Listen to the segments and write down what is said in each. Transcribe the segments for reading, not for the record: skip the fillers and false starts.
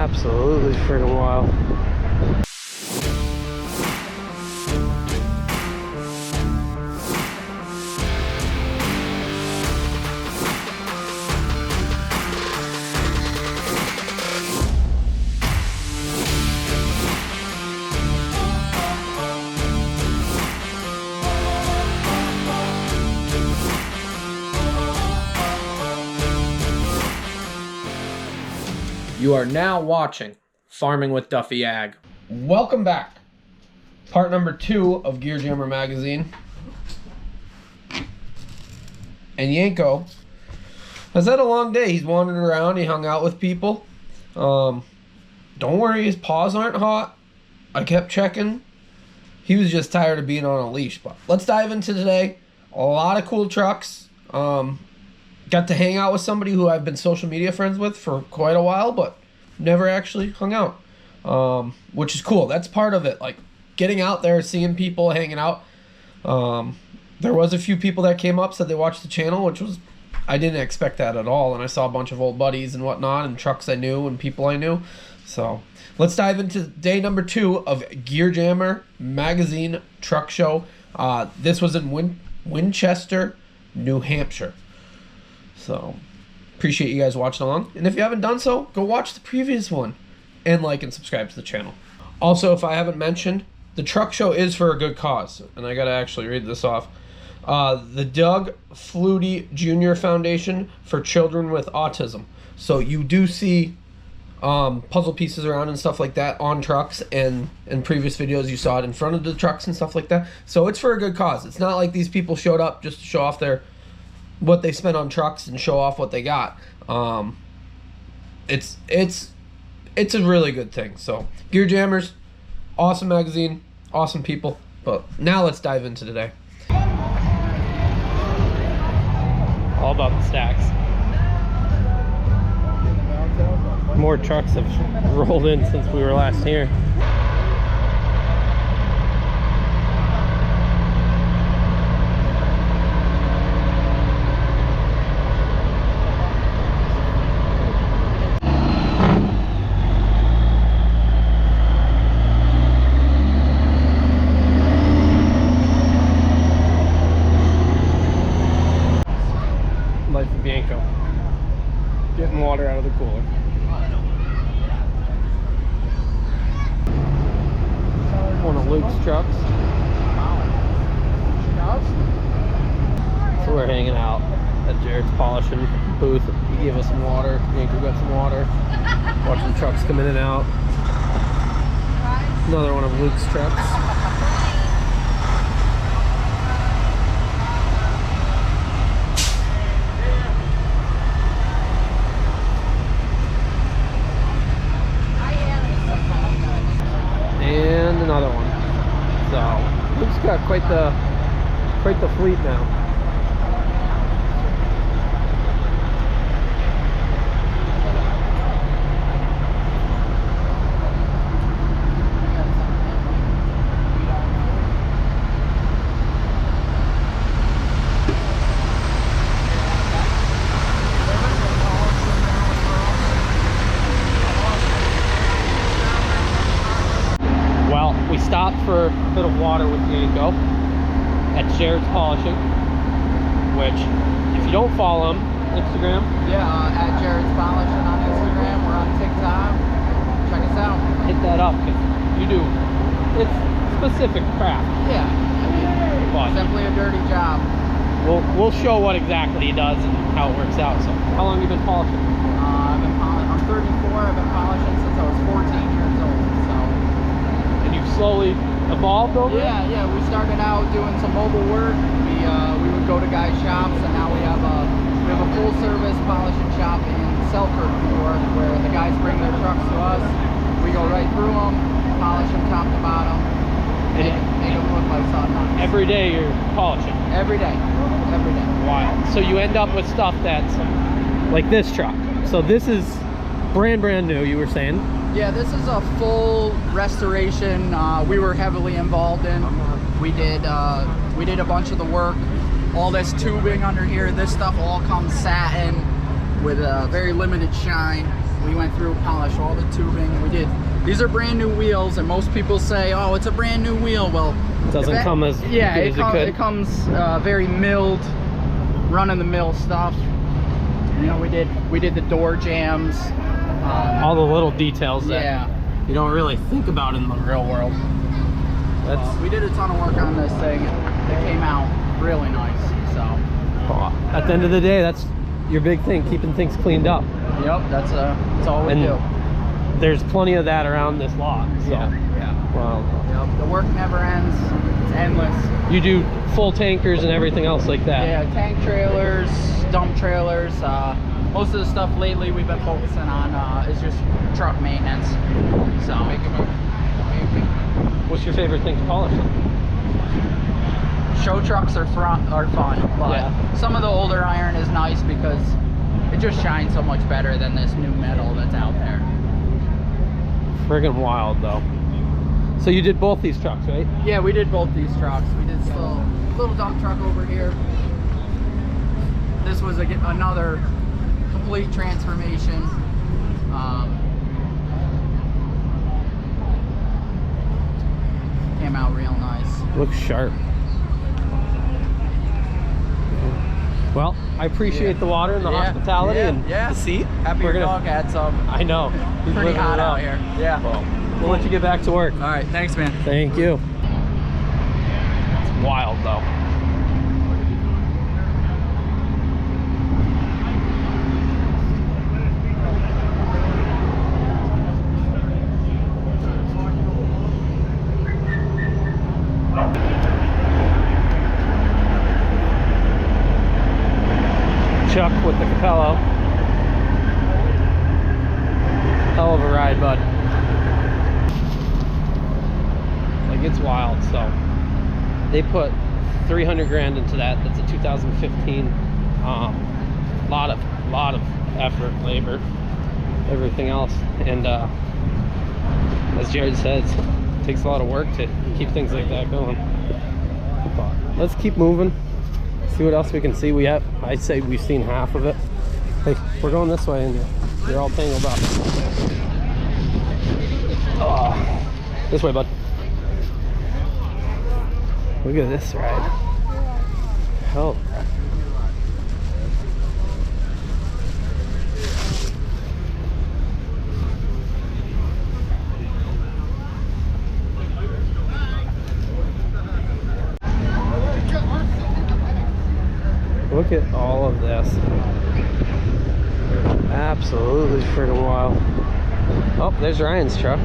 absolutely friggin' wild. You are now watching Farming with Duffy Ag. Welcome back. Part number 2 of Gear Jammer magazine. And Yanko has had a long day. He's wandered around. He hung out with people. Don't worry, his paws aren't hot. I kept checking. He was just tired of being on a leash. But let's dive into today. A lot of cool trucks. Got to hang out with somebody who I've been social media friends with for quite a while, but never actually hung out, which is cool. That's part of it, like getting out there, seeing people, hanging out. There was a few people that came up, said they watched the channel, which was, I didn't expect that at all, and I saw a bunch of old buddies and whatnot, and trucks I knew and people I knew. So let's dive into day number 2 of Gear Jammer magazine truck show. This was in Winchester, New Hampshire. So, appreciate you guys watching along. And if you haven't done so, go watch the previous one. And like and subscribe to the channel. Also, if I haven't mentioned, the truck show is for a good cause. And I got to actually read this off. The Doug Flutie Jr. Foundation for Children with Autism. So, you do see puzzle pieces around and stuff like that on trucks. And in previous videos, you saw it in front of the trucks and stuff like that. So, it's for a good cause. It's not like these people showed up just to show off what they spent on trucks and show off what they got. It's a really good thing. So Gear Jammers, awesome magazine, awesome people. But now let's dive into today. All about the stacks. More trucks have rolled in since we were last here. Getting water out of the cooler. One of Luke's trucks. So we're hanging out at Jared's polishing booth. He gave us some water. Yanko got some water. Watching trucks come in and out. Another one of Luke's trucks. And another one. So Luke's got quite the fleet now. We stopped for a bit of water with Yanko at Jared's Polishing, which, if you don't follow him, Instagram? Yeah, at Jared's Polishing on Instagram. We're on TikTok. Check us out. Hit that up, because you do, it's specific craft. Yeah, I mean, But simply a dirty job. we'll show what exactly he does and how it works out. So, how long have you been polishing? I'm 34. I've been polishing since I was 14 years old. So. And you've slowly evolved over it? Yeah. We started out doing some mobile work. We would go to guys' shops, and now we have a full service polishing shop in Selkirk, New York, where the guys bring their trucks to us. We go right through them, polish them top to bottom, and make them look like saw knives. Every day you're polishing? Every day. Wild. So you end up with stuff that's like this truck. So this is brand new, you were saying? Yeah, this is a full restoration. We were heavily involved in. We did a bunch of the work. All this tubing under here, this stuff all comes satin. with a very limited shine. We went through, polished all the tubing. We did. These are brand new wheels, and most people say, "Oh, it's a brand new wheel." Well, It doesn't come as good as it could. It comes very milled, run-of-the-mill stuff. You know, we did the door jams. All the little details that Yeah. you don't really think about in the real world. We did a ton of work on this thing. It came out really nice. So. At the end of the day, that's your big thing, keeping things cleaned up. Yep, that's all we do. There's plenty of that around this lot. So. Yeah. Well, Yep, the work never ends. It's endless. you do full tankers and everything else like that. Yeah, tank trailers, dump trailers. Most of the stuff lately we've been focusing on is just truck maintenance. So. What's your favorite thing to polish? Show trucks are fun, but Yeah. some of the older iron is nice because it just shines so much better than this new metal that's out there. Friggin' wild though. So you did both these trucks, right? Yeah, we did both these trucks. We did this little dump truck over here. This was another complete transformation. Came out real nice. Looks sharp. Well, I appreciate the water and the hospitality and the seat. Happy We're your gonna- dog had some. I know. He's Pretty living hot it out up. here. Yeah. Well, we'll let you get back to work. All right, thanks, man. Thank you. It's wild though. Chuck with the Capello. Hell of a ride, bud. Like, it's wild. So they put 300 grand into that. That's a 2015. Lot of effort, labor, everything else, and as Jared says, it takes a lot of work to keep things like that going. But let's keep moving. See what else we can see. I'd say we've seen half of it. Hey, we're going this way and you're all tangled up. This way, bud. Look at this ride. Hell. Look at all of this. Absolutely freaking wild. Oh, there's Ryan's truck.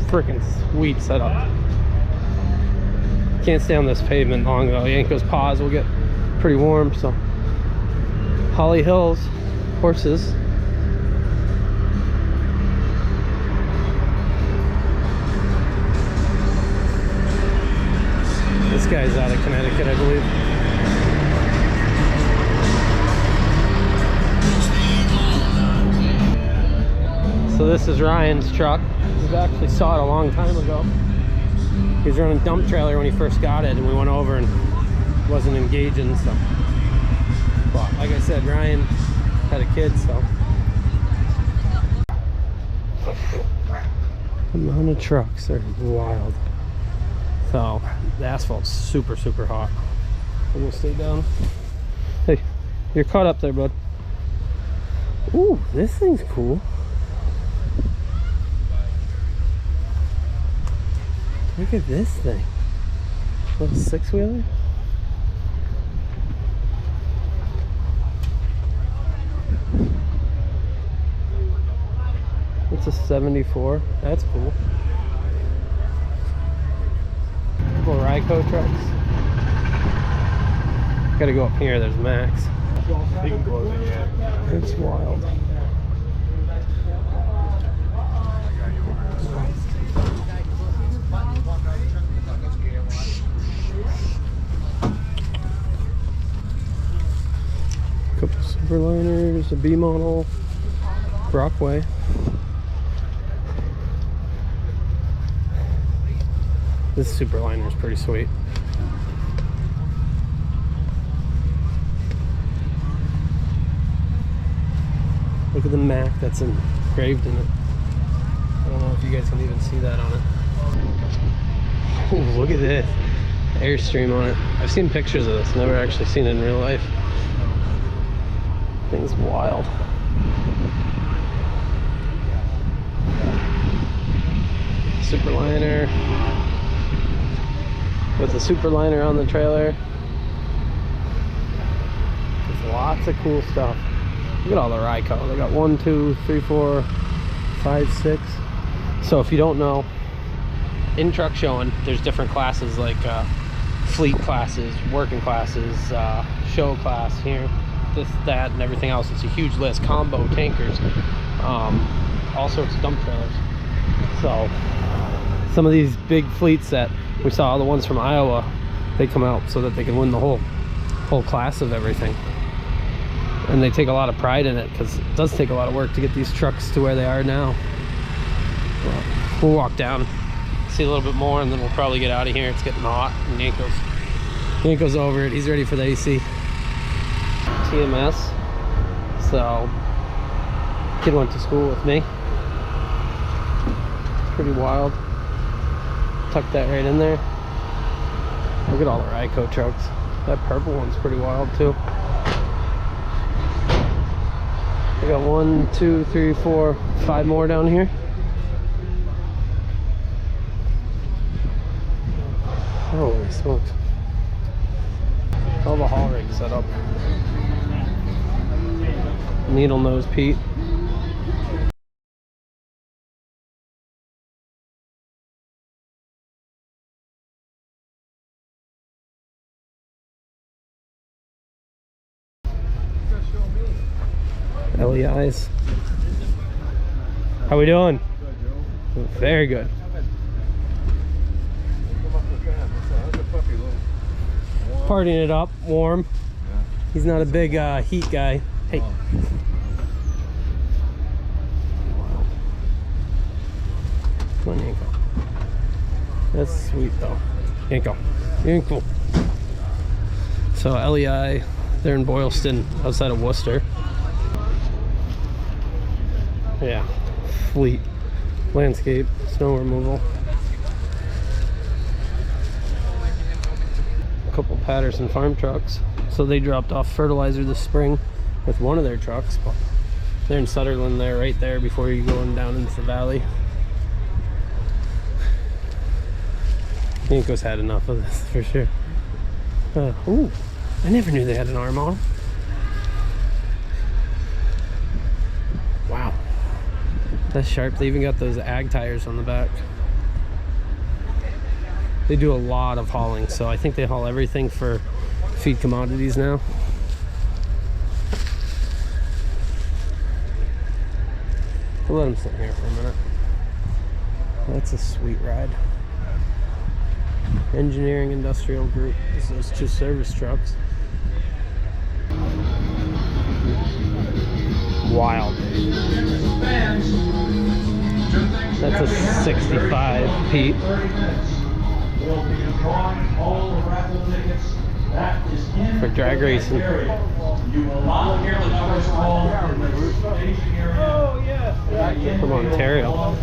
Freaking sweet setup. Can't stay on this pavement long though. Yanko's paws will get pretty warm, so. Holly Hills horses. This guy's out of Connecticut, I believe. So this is Ryan's truck. We've actually saw it a long time ago. He was running dump trailer when he first got it, and we went over and wasn't engaging, so. But like I said, Ryan had a kid, so. The amount of trucks are wild. So the asphalt's super hot. I'm gonna stay down. Hey, you're caught up there, bud. Ooh, this thing's cool. Look at this thing. Little six-wheeler. It's a 74. That's cool. Couple Ryco trucks. Gotta go up here, there's Max. It's wild. Couple Silverliners, a B model, Brockway. This Superliner is pretty sweet. Look at the Mac that's engraved in it. I don't know if you guys can even see that on it. Ooh, look at this Airstream on it. I've seen pictures of this, never actually seen it in real life. Thing's wild. Superliner with the Superliner on the trailer. There's lots of cool stuff. Look at all the Ryco. They got 1, 2, 3, 4, 5, 6. So if you don't know, in truck showing, there's different classes like fleet classes, working classes, show class here, this, that, and everything else. It's a huge list. Combo, tankers, all sorts of dump trailers. So some of these big fleets that we saw, the ones from Iowa, they come out so that they can win the whole class of everything. And they take a lot of pride in it because it does take a lot of work to get these trucks to where they are now. Well, we'll walk down, see a little bit more, and then we'll probably get out of here. It's getting hot, and Yanko's over it. He's ready for the AC. TMS. So, kid went to school with me. Pretty wild. Tuck that right in there. Look at all the Ryco trucks. That purple one's pretty wild too. I got 1, 2, 3, 4, 5 more down here. Holy smokes. All the haul rig set up. Needle nose Pete. LEIs. How we doing? Very good. Partying it up, warm. He's not a big heat guy. Hey. Come on, Yanko. That's sweet though. Yanko. Yanko. So LEI, they're in Boylston, outside of Worcester. Yeah, fleet, landscape, snow removal. A couple Patterson farm trucks. So they dropped off fertilizer this spring with one of their trucks. They're in Sutherland there, right there before you go down into the valley. Yanko's had enough of this for sure. Ooh, I never knew they had an arm on. Wow. That's sharp. They even got those ag tires on the back. They do a lot of hauling, so I think they haul everything for feed commodities now. We'll let them sit here for a minute. That's a sweet ride. Engineering Industrial Group. This is two service trucks. Wild. That's a 65 Pete. For drag racing. From Ontario.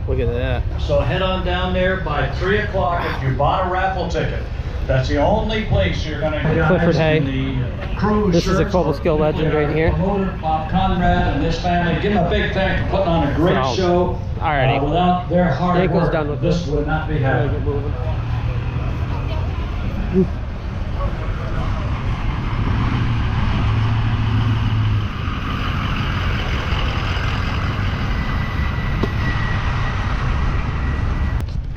Look at that. So head on down there by 3 o'clock if you bought a raffle ticket. That's the only place you're going to get. Clifford Hay. This is a Global Skill legend right here. Bob Conrad and his family. Give them a big thanks for putting on a great show. Alrighty. Without their hard work, done with this would not be happening.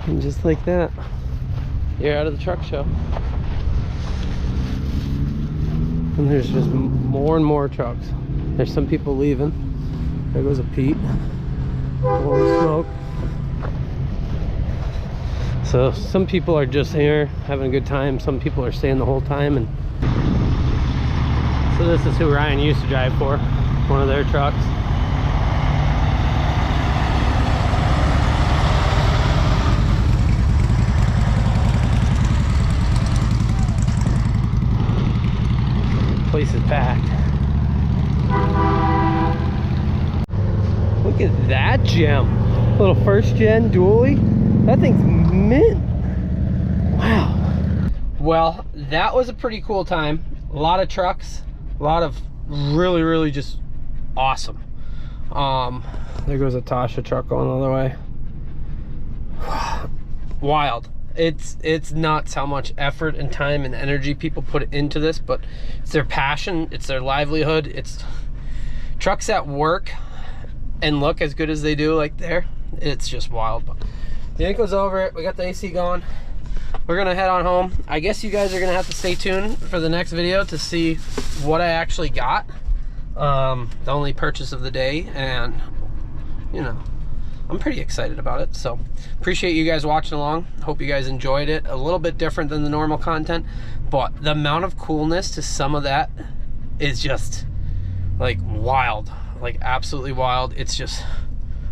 And just like that, you're out of the truck show. And there's just more and more trucks. There's some people leaving. There goes a Pete. Blowing smoke. So some people are just here having a good time. Some people are staying the whole time. And so this is who Ryan used to drive for. One of their trucks. place is packed. Look at that gem. Little first gen dually. That thing's mint. Wow. Well, that was a pretty cool time. A lot of trucks. A lot of really just awesome. There goes a Tasha truck going the other way. Wild. It's nuts how much effort and time and energy people put into this, but it's their passion, it's their livelihood. It's trucks that work and look as good as they do, like there. It's just wild. But the Yanko's over it. We got the AC going. We're gonna head on home. I guess you guys are gonna have to stay tuned for the next video to see what I actually got. The only purchase of the day, and you know, I'm pretty excited about it. So appreciate you guys watching along. Hope you guys enjoyed it. A little bit different than the normal content, but the amount of coolness to some of that is just like wild, like absolutely wild. It's just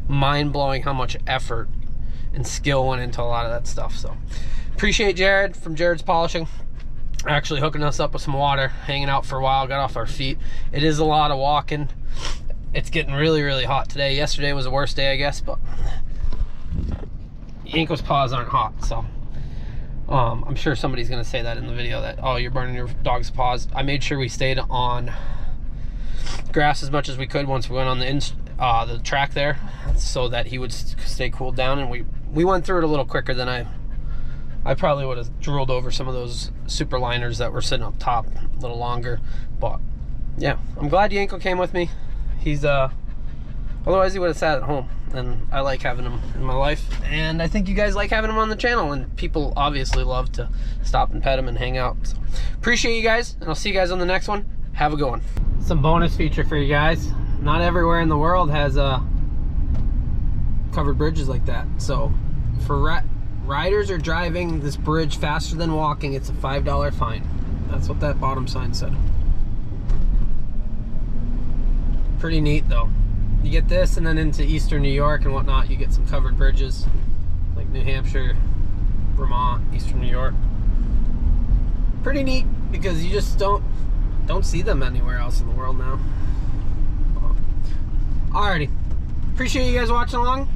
mind-blowing how much effort and skill went into a lot of that stuff. So appreciate Jared from Jared's Polishing actually hooking us up with some water, hanging out for a while, got off our feet. It is a lot of walking. It's getting really hot today. Yesterday was the worst day, I guess, but Yanko's paws aren't hot, so I'm sure somebody's gonna say that in the video that, oh, you're burning your dog's paws. I made sure we stayed on grass as much as we could once we went on the track there, so that he would stay cooled down, and we went through it a little quicker than I probably would have drooled over some of those super liners that were sitting up top a little longer. But yeah, I'm glad Yanko came with me. He's otherwise he would have sat at home, and I like having him in my life, and I think you guys like having him on the channel, and people obviously love to stop and pet him and hang out. So appreciate you guys, and I'll see you guys on the next one. Have a good one. Some bonus feature for you guys. Not everywhere in the world has covered bridges like that, so for riders are driving this bridge faster than walking, it's a $5 fine. That's what that bottom sign said. Pretty neat though. You get this, and then into eastern New York and whatnot, you get some covered bridges like New Hampshire, Vermont, eastern New York. Pretty neat because you just don't see them anywhere else in the world now. Alrighty, appreciate you guys watching along.